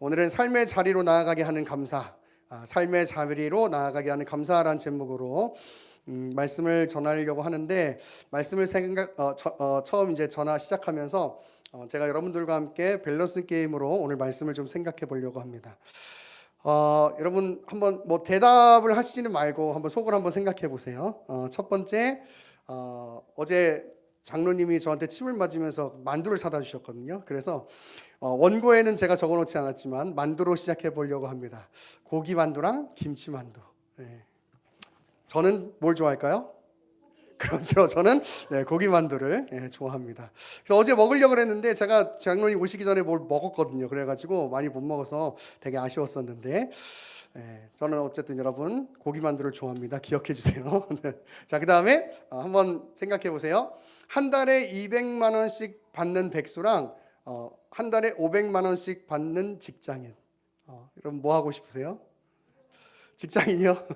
오늘은 삶의 자리로 나아가게 하는 감사, 삶의 자리로 나아가게 하는 감사라는 제목으로 말씀을 전하려고 하는데, 말씀을 처음 이제 전화 시작하면서 제가 여러분들과 함께 밸런스 게임으로 오늘 말씀을 좀 생각해 보려고 합니다. 여러분 한번 대답을 하시지는 말고 한번 속으로 한번 생각해 보세요. 첫 번째, 어제 장로님이 저한테 침을 맞으면서 만두를 사다 주셨거든요. 그래서 원고에는 제가 적어놓지 않았지만 만두로 시작해 보려고 합니다. 고기 만두랑 김치 만두. 네. 저는 뭘 좋아할까요? 그렇죠. 저는 고기 만두를 좋아합니다. 그래서 어제 먹으려고 그랬는데 제가 장로님 오시기 전에 뭘 먹었거든요. 그래가지고 많이 못 먹어서 되게 아쉬웠었는데, 저는 어쨌든 여러분 고기 만두를 좋아합니다. 기억해 주세요. 자, 그 다음에 한번 생각해 보세요. 한 달에 200만 원씩 받는 백수랑 한 달에 500만 원씩 받는 직장인. 여러분 뭐 하고 싶으세요? 직장인이요?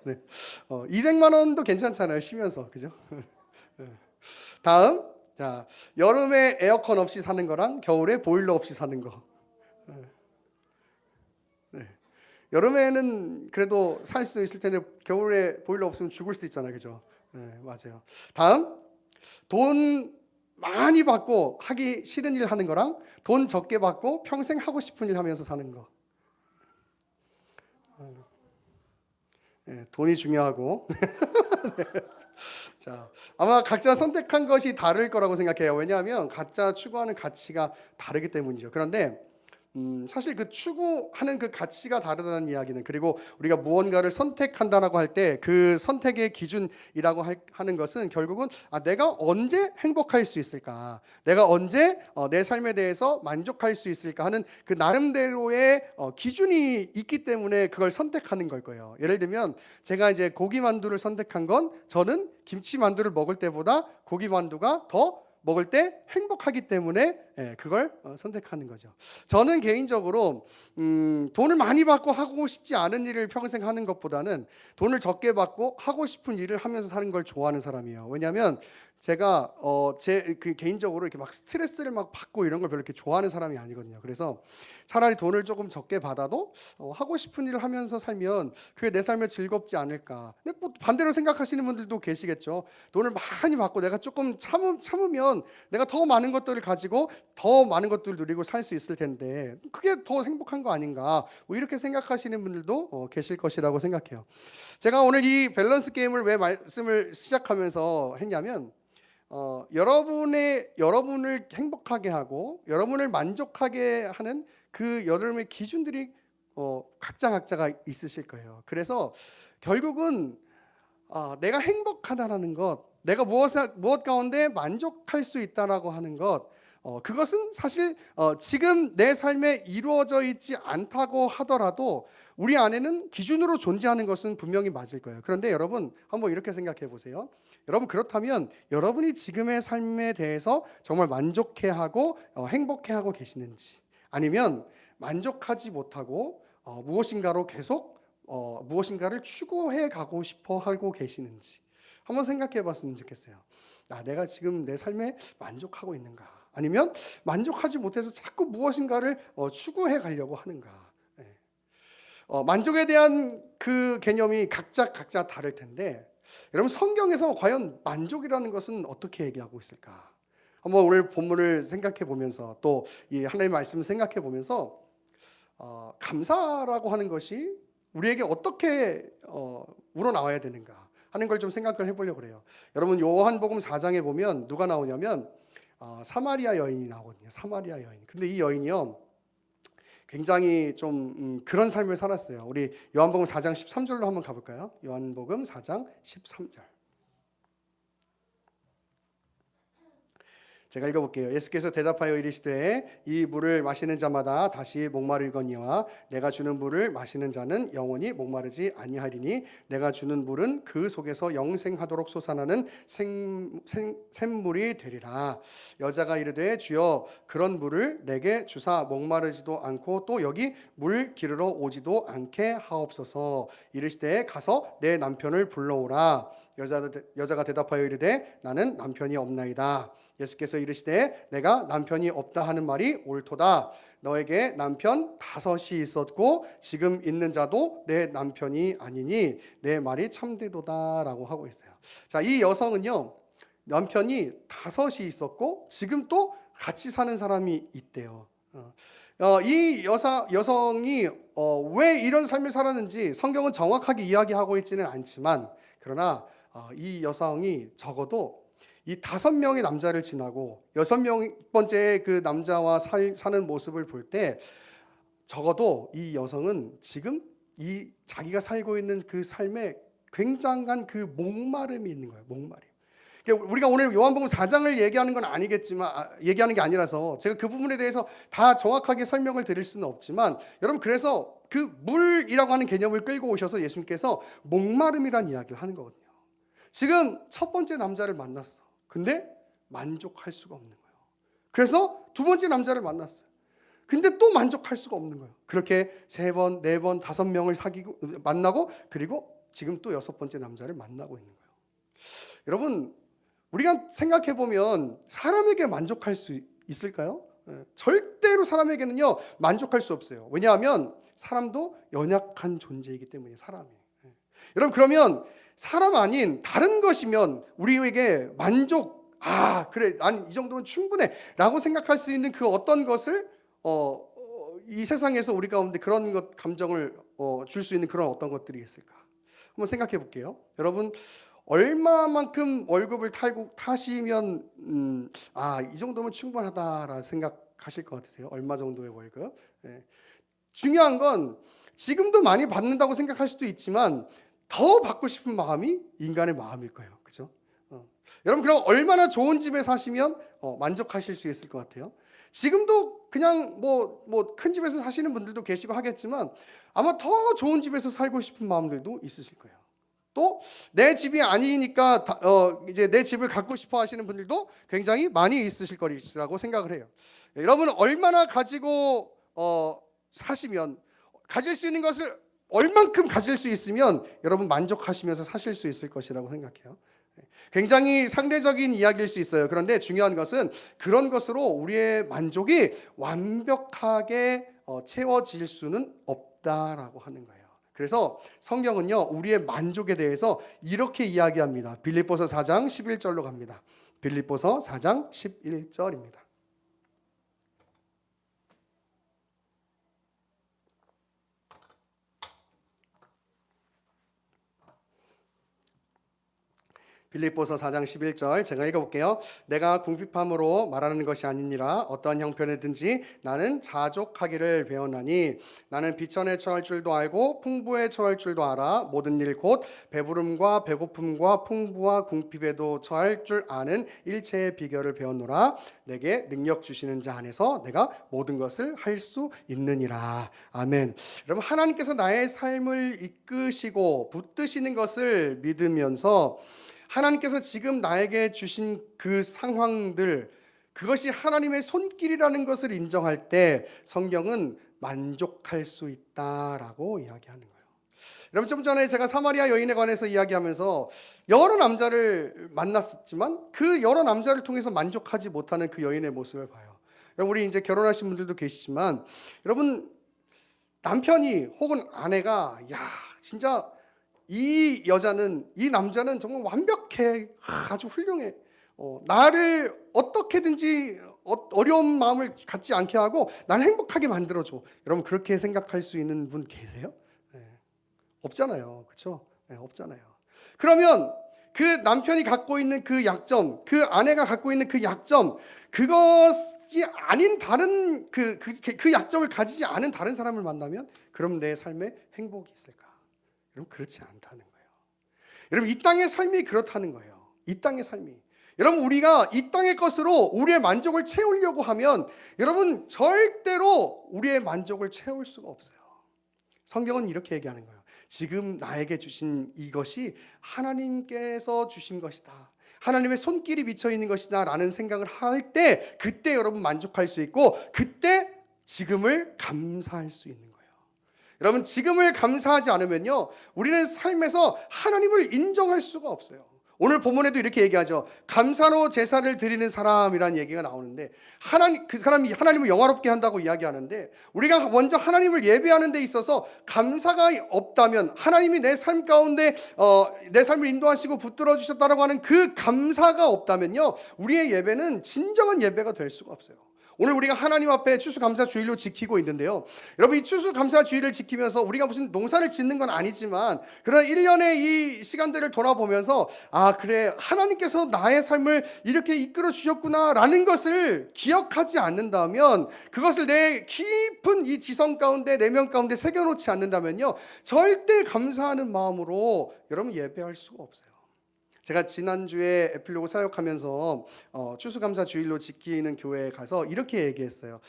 네. 200만 원도 괜찮잖아요. 쉬면서. 그죠? 다음. 자, 여름에 에어컨 없이 사는 거랑 겨울에 보일러 없이 사는 거. 네. 여름에는 그래도 살 수 있을 텐데 겨울에 보일러 없으면 죽을 수도 있잖아요. 그죠? 네, 맞아요. 다음. 돈 많이 받고 하기 싫은 일 하는 거랑 돈 적게 받고 평생 하고 싶은 일 하면서 사는 거. 돈이 중요하고. 자, 아마 각자 선택한 것이 다를 거라고 생각해요. 왜냐하면 각자 추구하는 가치가 다르기 때문이죠. 그런데 사실 그 추구하는 그 가치가 다르다는 이야기는, 그리고 우리가 무언가를 선택한다라고 할 때 그 선택의 기준이라고 하는 것은 결국은 내가 언제 행복할 수 있을까, 내가 언제 내 삶에 대해서 만족할 수 있을까 하는 그 나름대로의 기준이 있기 때문에 그걸 선택하는 걸 거예요. 예를 들면 제가 이제 고기 만두를 선택한 건, 저는 김치 만두를 먹을 때보다 고기 만두가 더 먹을 때 행복하기 때문에 그걸 선택하는 거죠. 저는 개인적으로 돈을 많이 받고 하고 싶지 않은 일을 평생 하는 것보다는 돈을 적게 받고 하고 싶은 일을 하면서 사는 걸 좋아하는 사람이에요. 왜냐하면 제가 개인적으로 이렇게 막 스트레스를 막 받고 이런 걸 별로 이렇게 좋아하는 사람이 아니거든요. 그래서 차라리 돈을 조금 적게 받아도 하고 싶은 일을 하면서 살면 그게 내 삶에 즐겁지 않을까. 근데 뭐 반대로 생각하시는 분들도 계시겠죠. 돈을 많이 받고 내가 조금 참으면 내가 더 많은 것들을 가지고 더 많은 것들을 누리고 살 수 있을 텐데 그게 더 행복한 거 아닌가, 뭐 이렇게 생각하시는 분들도 계실 것이라고 생각해요. 제가 오늘 이 밸런스 게임을 왜 말씀을 시작하면서 했냐면, 여러분을 행복하게 하고 여러분을 만족하게 하는 그 여러분의 기준들이 각자가 있으실 거예요. 그래서 결국은 내가 행복하다라는 것, 내가 무엇 가운데 만족할 수 있다라고 하는 것, 그것은 사실 지금 내 삶에 이루어져 있지 않다고 하더라도 우리 안에는 기준으로 존재하는 것은 분명히 맞을 거예요. 그런데 여러분 한번 이렇게 생각해 보세요. 여러분, 그렇다면 여러분이 지금의 삶에 대해서 정말 만족해하고 행복해하고 계시는지, 아니면 만족하지 못하고 무엇인가로 계속 무엇인가를 추구해 가고 싶어 하고 계시는지 한번 생각해 봤으면 좋겠어요. 내가 지금 내 삶에 만족하고 있는가, 아니면 만족하지 못해서 자꾸 무엇인가를 추구해 가려고 하는가. 만족에 대한 그 개념이 각자 다를 텐데, 여러분 성경에서 과연 만족이라는 것은 어떻게 얘기하고 있을까? 한번 오늘 본문을 생각해 보면서 또 이 하나님의 말씀을 생각해 보면서 감사라고 하는 것이 우리에게 어떻게 우러나와야 되는가 하는 걸 좀 생각을 해보려고 그래요. 여러분 요한복음 4장에 보면 누가 나오냐면 사마리아 여인이 나오거든요. 사마리아 여인. 근데 이 여인이요 굉장히 좀 그런 삶을 살았어요. 우리 요한복음 4장 13절로 한번 가볼까요? 요한복음 4장 13절. 제가 읽어볼게요. 예수께서 대답하여 이르시되 이 물을 마시는 자마다 다시 목마르거니와 내가 주는 물을 마시는 자는 영원히 목마르지 아니하리니 내가 주는 물은 그 속에서 영생하도록 솟아나는 샘물이 되리라. 여자가 이르되 주여 그런 물을 내게 주사 목마르지도 않고 또 여기 물 기르러 오지도 않게 하옵소서. 이르시되 가서 내 남편을 불러오라. 여자가 대답하여 이르되 나는 남편이 없나이다. 예수께서 이르시되 내가 남편이 없다 하는 말이 옳도다. 너에게 남편 5이 있었고 지금 있는 자도 내 남편이 아니니 내 말이 참되도다 라고 하고 있어요. 자, 이 여성은요, 남편이 5이 있었고 지금 또 같이 사는 사람이 있대요. 이 여성이 왜 이런 삶을 살았는지 성경은 정확하게 이야기하고 있지는 않지만, 그러나 이 여성이 적어도 이 5명의 남자를 지나고 6번째 그 남자와 사는 모습을 볼 때 적어도 이 여성은 지금 이 자기가 살고 있는 그 삶에 굉장한 그 목마름이 있는 거예요. 목마름. 우리가 오늘 요한복음 4장을 얘기하는 건 아니겠지만, 얘기하는 게 아니라서 제가 그 부분에 대해서 다 정확하게 설명을 드릴 수는 없지만, 여러분, 그래서 그 물이라고 하는 개념을 끌고 오셔서 예수님께서 목마름이란 이야기를 하는 거거든요. 지금 첫 번째 남자를 만났어. 근데 만족할 수가 없는 거예요. 그래서 두 번째 남자를 만났어요. 근데 또 만족할 수가 없는 거예요. 그렇게 3번, 4번, 5명을 만나고, 그리고 지금 또 6번째 남자를 만나고 있는 거예요. 여러분, 우리가 생각해 보면 사람에게 만족할 수 있을까요? 절대로 사람에게는요 만족할 수 없어요. 왜냐하면 사람도 연약한 존재이기 때문에. 사람이. 여러분, 그러면 사람 아닌 다른 것이면 우리에게 만족, 그래, 난 이 정도면 충분해 라고 생각할 수 있는 그 어떤 것을 이 세상에서 우리 가운데 그런 것, 감정을 줄 수 있는 그런 어떤 것들이 있을까? 한번 생각해 볼게요. 여러분, 얼마만큼 월급을 타시면 이 정도면 충분하다라 생각하실 것 같으세요? 얼마 정도의 월급? 중요한 건 지금도 많이 받는다고 생각할 수도 있지만 더 받고 싶은 마음이 인간의 마음일 거예요. 그렇죠? 여러분, 그럼 얼마나 좋은 집에 사시면 만족하실 수 있을 것 같아요? 지금도 그냥 큰 집에서 사시는 분들도 계시고 하겠지만 아마 더 좋은 집에서 살고 싶은 마음들도 있으실 거예요. 또 내 집이 아니니까 이제 내 집을 갖고 싶어 하시는 분들도 굉장히 많이 있으실 거라고 생각을 해요. 여러분, 얼마나 가지고 사시면, 가질 수 있는 것을 얼만큼 가질 수 있으면 여러분 만족하시면서 사실 수 있을 것이라고 생각해요. 굉장히 상대적인 이야기일 수 있어요. 그런데 중요한 것은 그런 것으로 우리의 만족이 완벽하게 채워질 수는 없다라고 하는 거예요. 그래서 성경은요 우리의 만족에 대해서 이렇게 이야기합니다. 빌립보서 4장 11절로 갑니다. 빌립보서 4장 11절입니다. 빌립보서 4장 11절 제가 읽어볼게요. 내가 궁핍함으로 말하는 것이 아니니라. 어떠한 형편이든지 나는 자족하기를 배웠나니 나는 비천에 처할 줄도 알고 풍부에 처할 줄도 알아. 모든 일 곧 배부름과 배고픔과 풍부와 궁핍에도 처할 줄 아는 일체의 비결을 배웠노라. 내게 능력 주시는 자 안에서 내가 모든 것을 할 수 있느니라. 아멘. 여러분, 하나님께서 나의 삶을 이끄시고 붙드시는 것을 믿으면서 하나님께서 지금 나에게 주신 그 상황들, 그것이 하나님의 손길이라는 것을 인정할 때 성경은 만족할 수 있다라고 이야기하는 거예요. 여러분, 좀 전에 제가 사마리아 여인에 관해서 이야기하면서 여러 남자를 만났었지만 그 여러 남자를 통해서 만족하지 못하는 그 여인의 모습을 봐요. 여러분, 우리 이제 결혼하신 분들도 계시지만 여러분, 남편이 혹은 아내가 진짜 이 남자는 정말 완벽해, 아주 훌륭해, 나를 어떻게든지 어려운 마음을 갖지 않게 하고 나를 행복하게 만들어줘. 여러분, 그렇게 생각할 수 있는 분 계세요? 없잖아요. 그렇죠? 없잖아요. 그러면 그 남편이 갖고 있는 그 약점, 그 아내가 갖고 있는 그 약점, 그것이 아닌 다른 그 약점을 가지지 않은 다른 사람을 만나면 그럼 내 삶에 행복이 있을까? 여러분, 그렇지 않다는 거예요. 여러분, 이 땅의 삶이 그렇다는 거예요. 이 땅의 삶이. 여러분, 우리가 이 땅의 것으로 우리의 만족을 채우려고 하면 여러분 절대로 우리의 만족을 채울 수가 없어요. 성경은 이렇게 얘기하는 거예요. 지금 나에게 주신 이것이 하나님께서 주신 것이다, 하나님의 손길이 비쳐 있는 것이다 라는 생각을 할 때 그때 여러분 만족할 수 있고 그때 지금을 감사할 수 있는 거예요. 여러분, 지금을 감사하지 않으면요, 우리는 삶에서 하나님을 인정할 수가 없어요. 오늘 본문에도 이렇게 얘기하죠. 감사로 제사를 드리는 사람이라는 얘기가 나오는데, 그 사람이 하나님을 영화롭게 한다고 이야기하는데, 우리가 먼저 하나님을 예배하는 데 있어서 감사가 없다면, 하나님이 내 삶 가운데 내 삶을 인도하시고 붙들어 주셨다라고 하는 그 감사가 없다면요, 우리의 예배는 진정한 예배가 될 수가 없어요. 오늘 우리가 하나님 앞에 추수감사주일로 지키고 있는데요, 여러분, 이 추수감사주일을 지키면서 우리가 무슨 농사를 짓는 건 아니지만, 그런 1년의 이 시간들을 돌아보면서 그래, 하나님께서 나의 삶을 이렇게 이끌어 주셨구나 라는 것을 기억하지 않는다면, 그것을 내 깊은 이 지성 가운데, 내면 가운데 새겨놓지 않는다면요, 절대 감사하는 마음으로 여러분 예배할 수가 없어요. 제가 지난주에 에필로그 사역하면서 추수감사주일로 지키는 교회에 가서 이렇게 얘기했어요.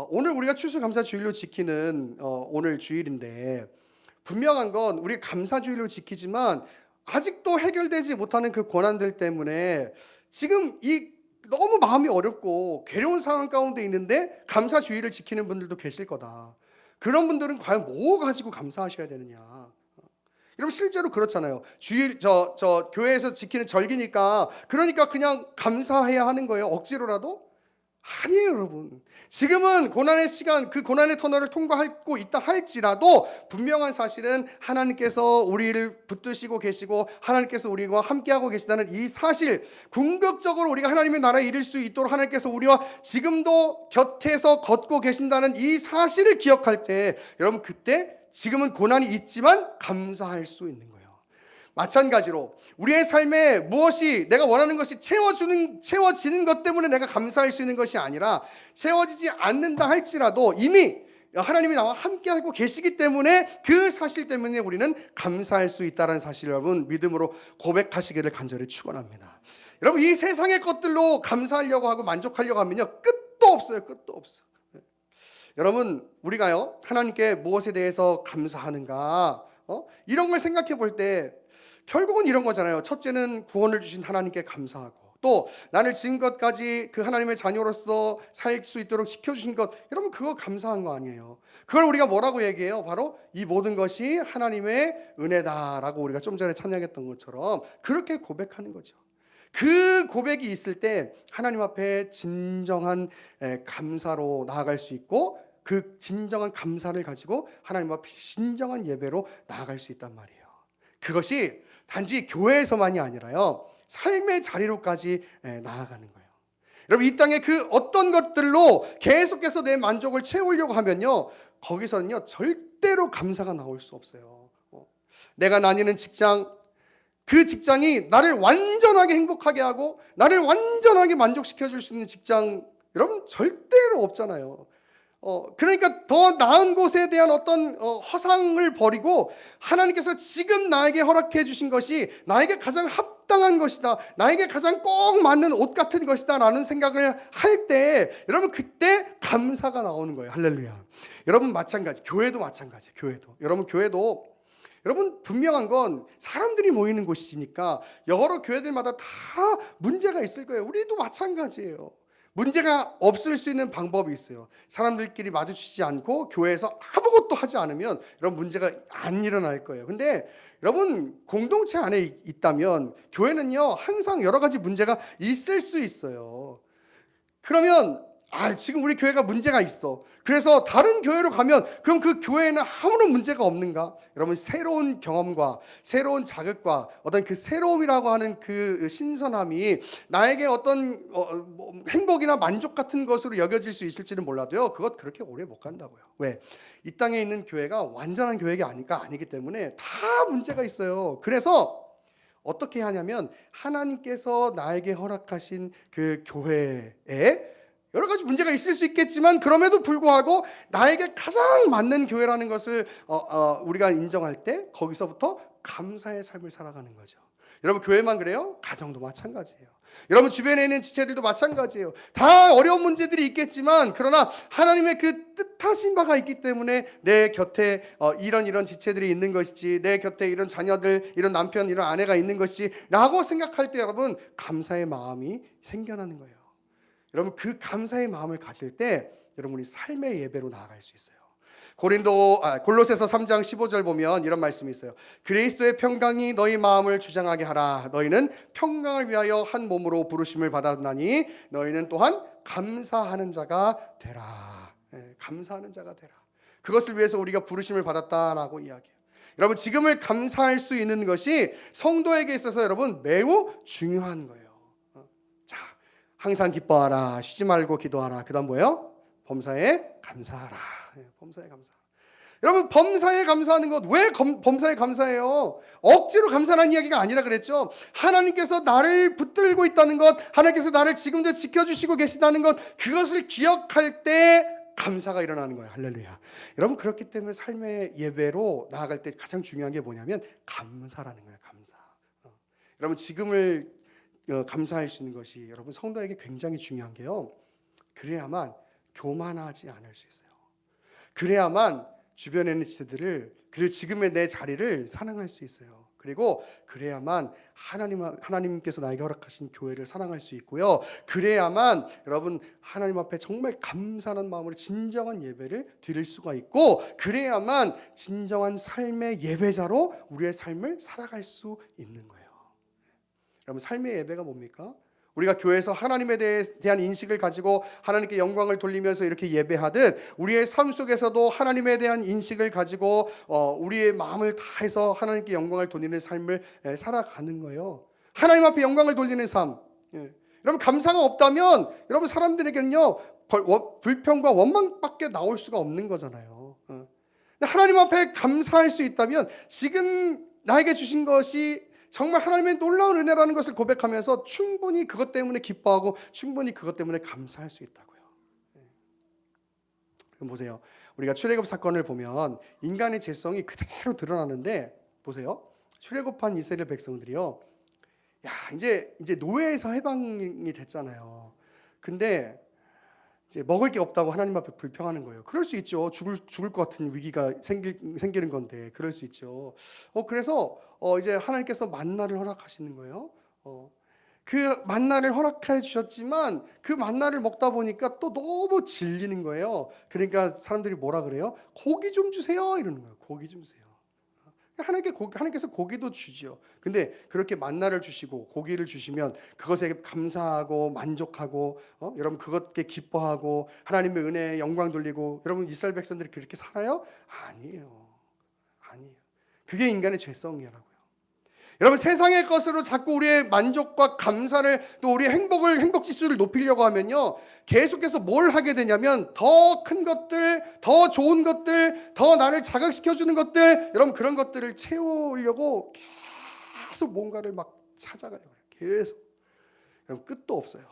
오늘 우리가 추수감사주일로 지키는 오늘 주일인데, 분명한 건 우리 감사주일로 지키지만 아직도 해결되지 못하는 그 고난들 때문에 지금 이 너무 마음이 어렵고 괴로운 상황 가운데 있는데 감사주일을 지키는 분들도 계실 거다. 그런 분들은 과연 뭐 가지고 감사하셔야 되느냐. 여러분, 실제로 그렇잖아요. 주일 교회에서 지키는 절기니까, 그러니까 그냥 감사해야 하는 거예요, 억지로라도? 아니에요, 여러분. 지금은 고난의 시간, 그 고난의 터널을 통과하고 있다 할지라도 분명한 사실은 하나님께서 우리를 붙드시고 계시고 하나님께서 우리와 함께하고 계시다는 이 사실, 궁극적으로 우리가 하나님의 나라에 이를 수 있도록 하나님께서 우리와 지금도 곁에서 걷고 계신다는 이 사실을 기억할 때, 여러분, 그때 지금은 고난이 있지만 감사할 수 있는 거예요. 마찬가지로 우리의 삶에 무엇이, 내가 원하는 것이 채워지는 것 때문에 내가 감사할 수 있는 것이 아니라, 채워지지 않는다 할지라도 이미 하나님이 나와 함께하고 계시기 때문에 그 사실 때문에 우리는 감사할 수 있다는 사실을 여러분 믿음으로 고백하시기를 간절히 축원합니다. 여러분, 이 세상의 것들로 감사하려고 하고 만족하려고 하면요, 끝도 없어요. 끝도 없어. 여러분, 우리가요, 하나님께 무엇에 대해서 감사하는가, 이런 걸 생각해 볼 때 결국은 이런 거잖아요. 첫째는 구원을 주신 하나님께 감사하고, 또 나를 지금까지 그 하나님의 자녀로서 살 수 있도록 지켜주신 것, 여러분, 그거 감사한 거 아니에요. 그걸 우리가 뭐라고 얘기해요? 바로 이 모든 것이 하나님의 은혜다라고 우리가 좀 전에 찬양했던 것처럼 그렇게 고백하는 거죠. 그 고백이 있을 때 하나님 앞에 진정한 감사로 나아갈 수 있고, 그 진정한 감사를 가지고 하나님 앞에 진정한 예배로 나아갈 수 있단 말이에요. 그것이 단지 교회에서만이 아니라요, 삶의 자리로까지 나아가는 거예요. 여러분, 이 땅에 그 어떤 것들로 계속해서 내 만족을 채우려고 하면요, 거기서는요 절대로 감사가 나올 수 없어요. 내가 다니는 직장, 그 직장이 나를 완전하게 행복하게 하고 나를 완전하게 만족시켜 줄 수 있는 직장, 여러분, 절대로 없잖아요. 그러니까 더 나은 곳에 대한 어떤 허상을 버리고 하나님께서 지금 나에게 허락해 주신 것이 나에게 가장 합당한 것이다, 나에게 가장 꼭 맞는 옷 같은 것이다 라는 생각을 할 때, 여러분, 그때 감사가 나오는 거예요. 할렐루야. 여러분, 마찬가지, 교회도 마찬가지예요. 교회도 여러분, 분명한 건 사람들이 모이는 곳이니까 여러 교회들마다 다 문제가 있을 거예요. 우리도 마찬가지예요. 문제가 없을 수 있는 방법이 있어요. 사람들끼리 마주치지 않고 교회에서 아무것도 하지 않으면 여러분 문제가 안 일어날 거예요. 근데 여러분, 공동체 안에 있다면 교회는요 항상 여러 가지 문제가 있을 수 있어요. 그러면 지금 우리 교회가 문제가 있어. 그래서 다른 교회로 가면 그럼 그 교회에는 아무런 문제가 없는가? 여러분, 새로운 경험과 새로운 자극과 어떤 그 새로움이라고 하는 그 신선함이 나에게 어떤 행복이나 만족 같은 것으로 여겨질 수 있을지는 몰라도요, 그것 그렇게 오래 못 간다고요. 왜? 이 땅에 있는 교회가 완전한 교회가 아니기 때문에 다 문제가 있어요. 그래서 어떻게 하냐면 하나님께서 나에게 허락하신 그 교회에 여러 가지 문제가 있을 수 있겠지만 그럼에도 불구하고 나에게 가장 맞는 교회라는 것을 우리가 인정할 때 거기서부터 감사의 삶을 살아가는 거죠. 여러분, 교회만 그래요? 가정도 마찬가지예요. 여러분, 주변에 있는 지체들도 마찬가지예요. 다 어려운 문제들이 있겠지만 그러나 하나님의 그 뜻하신 바가 있기 때문에 내 곁에 이런 지체들이 있는 것이지, 내 곁에 이런 자녀들, 이런 남편, 이런 아내가 있는 것이지 라고 생각할 때 여러분, 감사의 마음이 생겨나는 거예요. 여러분, 그 감사의 마음을 가질 때 여러분이 삶의 예배로 나아갈 수 있어요. 골로새서 3장 15절 보면 이런 말씀이 있어요. 그리스도의 평강이 너희 마음을 주장하게 하라. 너희는 평강을 위하여 한 몸으로 부르심을 받았나니 너희는 또한 감사하는 자가 되라. 감사하는 자가 되라. 그것을 위해서 우리가 부르심을 받았다라고 이야기해요. 여러분, 지금을 감사할 수 있는 것이 성도에게 있어서 여러분 매우 중요한 거예요. 자, 항상 기뻐하라. 쉬지 말고 기도하라. 그다음 뭐예요? 범사에 감사하라. 범사에 감사하라. 여러분, 범사에 감사하는 것, 왜 범사에 감사해요? 억지로 감사하는 이야기가 아니라 그랬죠. 하나님께서 나를 붙들고 있다는 것, 하나님께서 나를 지금도 지켜주시고 계시다는 것, 그것을 기억할 때 감사가 일어나는 거예요. 할렐루야. 여러분, 그렇기 때문에 삶의 예배로 나아갈 때 가장 중요한 게 뭐냐면 감사라는 거예요. 감사. 여러분, 지금을 감사할 수 있는 것이 여러분 성도에게 굉장히 중요한 게요. 그래야만 교만하지 않을 수 있어요. 그래야만 주변에 있는 지체들을, 그리고 지금의 내 자리를 사랑할 수 있어요. 그리고 그래야만 하나님께서 나에게 허락하신 교회를 사랑할 수 있고요. 그래야만 여러분 하나님 앞에 정말 감사하는 마음으로 진정한 예배를 드릴 수가 있고, 그래야만 진정한 삶의 예배자로 우리의 삶을 살아갈 수 있는 거예요. 여러분, 삶의 예배가 뭡니까? 우리가 교회에서 하나님에 대한 인식을 가지고 하나님께 영광을 돌리면서 이렇게 예배하듯, 우리의 삶 속에서도 하나님에 대한 인식을 가지고 우리의 마음을 다해서 하나님께 영광을 돌리는 삶을 살아가는 거예요. 하나님 앞에 영광을 돌리는 삶. 여러분, 감사가 없다면 여러분 사람들에게는요 불평과 원망밖에 나올 수가 없는 거잖아요. 근데 하나님 앞에 감사할 수 있다면 지금 나에게 주신 것이 정말 하나님의 놀라운 은혜라는 것을 고백하면서 충분히 그것 때문에 기뻐하고 충분히 그것 때문에 감사할 수 있다고요. 그럼 보세요. 우리가 출애굽 사건을 보면 인간의 죄성이 그대로 드러나는데, 보세요. 출애굽한 이스라엘 백성들이요, 야, 이제 노예에서 해방이 됐잖아요. 근데 이제 먹을 게 없다고 하나님 앞에 불평하는 거예요. 그럴 수 있죠. 죽을 것 같은 위기가 생기는 건데 그럴 수 있죠. 그래서 이제 하나님께서 만나를 허락하시는 거예요. 그 만나를 허락해 주셨지만 그 만나를 먹다 보니까 또 너무 질리는 거예요. 그러니까 사람들이 뭐라 그래요? 고기 좀 주세요 이러는 거예요. 고기 좀 주세요. 하나님께서 고기도 주죠. 근데 그렇게 만나를 주시고 고기를 주시면 그것에 감사하고 만족하고 여러분 그것에 기뻐하고 하나님의 은혜에 영광 돌리고, 여러분 이스라엘 백성들이 그렇게 살아요? 아니에요. 그게 인간의 죄성이라고요. 여러분, 세상의 것으로 자꾸 우리의 만족과 감사를, 또 우리의 행복 지수를 높이려고 하면요, 계속해서 뭘 하게 되냐면 더 큰 것들, 더 좋은 것들, 더 나를 자극시켜주는 것들, 여러분 그런 것들을 채우려고 계속 뭔가를 막 찾아가요. 계속. 여러분 끝도 없어요.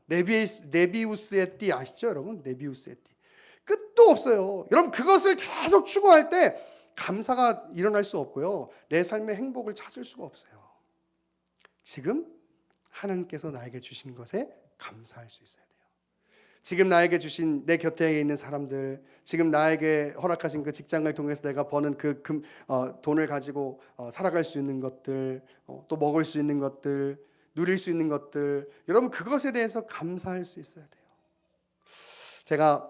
네비우스의 띠 아시죠, 여러분? 네비우스의 띠. 끝도 없어요. 여러분 그것을 계속 추구할 때 감사가 일어날 수 없고요, 내 삶의 행복을 찾을 수가 없어요. 지금 하나님께서 나에게 주신 것에 감사할 수 있어야 돼요. 지금 나에게 주신 내 곁에 있는 사람들, 지금 나에게 허락하신 그 직장을 통해서 내가 버는 그 돈을 가지고 살아갈 수 있는 것들, 또 먹을 수 있는 것들, 누릴 수 있는 것들, 여러분 그것에 대해서 감사할 수 있어야 돼요. 제가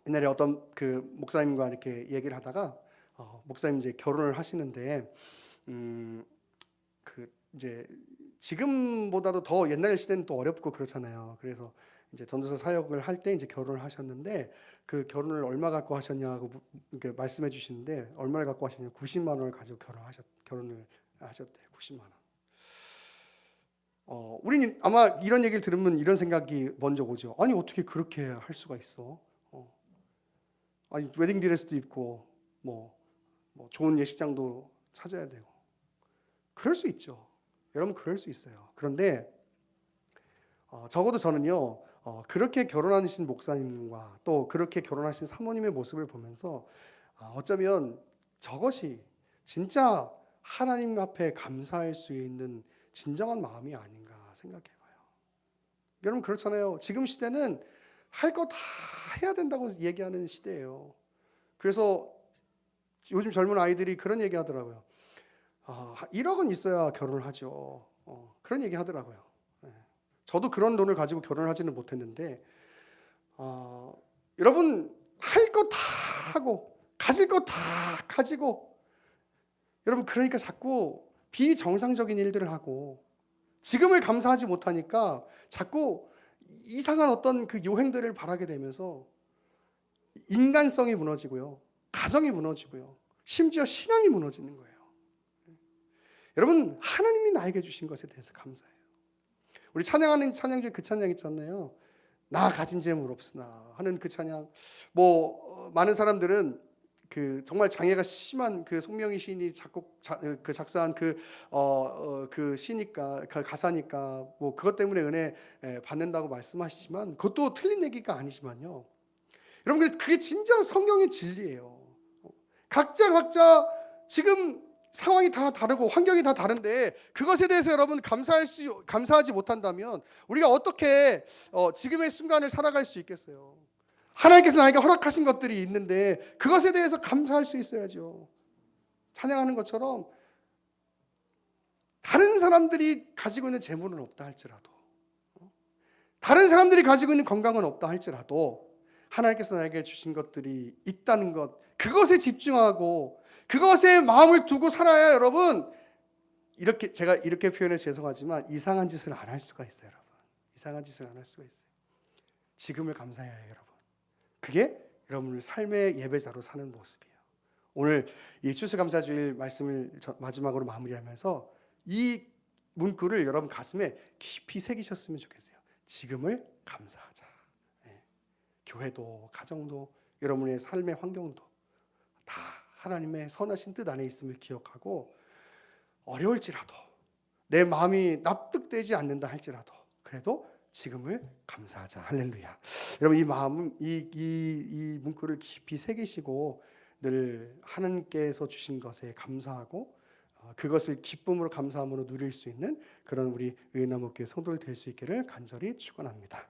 옛날에 어떤 그 목사님과 이렇게 얘기를 하다가 목사님 이제 결혼을 하시는데 그 이제 지금보다도 더 옛날 시대는 또 어렵고 그렇잖아요. 그래서 이제 전도사 사역을 할 때 이제 결혼을 하셨는데, 그 결혼을 얼마 갖고 하셨냐고 이렇게 말씀해 주시는데, 얼마를 갖고 하셨냐, 90만 원을 가지고 결혼을 하셨대요. 90만 원. 우리는 아마 이런 얘기를 들으면 이런 생각이 먼저 오죠. 아니 어떻게 그렇게 할 수가 있어? 아니 웨딩 드레스도 입고 뭐 좋은 예식장도 찾아야 되고 그럴 수 있죠. 여러분 그럴 수 있어요. 그런데 적어도 저는요 그렇게 결혼하신 목사님과 또 그렇게 결혼하신 사모님의 모습을 보면서 어쩌면 저것이 진짜 하나님 앞에 감사할 수 있는 진정한 마음이 아닌가 생각해봐요. 여러분 그렇잖아요. 지금 시대는 할 거 다 해야 된다고 얘기하는 시대예요. 그래서 요즘 젊은 아이들이 그런 얘기 하더라고요. 1억은 있어야 결혼을 하죠. 그런 얘기 하더라고요. 저도 그런 돈을 가지고 결혼을 하지는 못했는데 여러분 할 거 다 하고 가질 거 다 가지고 여러분 그러니까 자꾸 비정상적인 일들을 하고 지금을 감사하지 못하니까 자꾸 이상한 어떤 그 요행들을 바라게 되면서 인간성이 무너지고요. 가정이 무너지고요. 심지어 신앙이 무너지는 거예요. 여러분 하나님이 나에게 주신 것에 대해서 감사해요. 우리 찬양하는 찬양 중에 그 찬양 있잖아요. 나 가진 재물 없으나 하는 그 찬양. 많은 사람들은 그 정말 장애가 심한 그 송명희 시인이 작사한 그 시니까 그 가사니까 그것 때문에 은혜 받는다고 말씀하시지만 그것도 틀린 얘기가 아니지만요. 여러분 그게 진짜 성경의 진리예요. 각자 지금 상황이 다 다르고 환경이 다 다른데 그것에 대해서 여러분 감사하지 못한다면 우리가 어떻게 지금의 순간을 살아갈 수 있겠어요? 하나님께서 나에게 허락하신 것들이 있는데 그것에 대해서 감사할 수 있어야죠. 찬양하는 것처럼 다른 사람들이 가지고 있는 재물은 없다 할지라도, 다른 사람들이 가지고 있는 건강은 없다 할지라도 하나님께서 나에게 주신 것들이 있다는 것, 그것에 집중하고 그것에 마음을 두고 살아야 여러분 제가 이렇게 표현해서 죄송하지만 이상한 짓을 안 할 수가 있어요. 여러분 이상한 짓을 안 할 수가 있어요. 지금을 감사해야 해요. 여러분 그게 여러분을 삶의 예배자로 사는 모습이에요. 오늘 이 추수감사주일 말씀을 마지막으로 마무리하면서 이 문구를 여러분 가슴에 깊이 새기셨으면 좋겠어요. 지금을 감사하자. 교회도 가정도 여러분의 삶의 환경도 다 하나님의 선하신 뜻 안에 있음을 기억하고 어려울지라도 내 마음이 납득되지 않는다 할지라도 그래도 지금을 감사하자. 할렐루야. 여러분 이 마음 이 문구를 깊이 새기시고 늘 하나님께서 주신 것에 감사하고 그것을 기쁨으로 감사함으로 누릴 수 있는 그런 우리 의나무교회 성도들 될 수 있기를 간절히 축원합니다.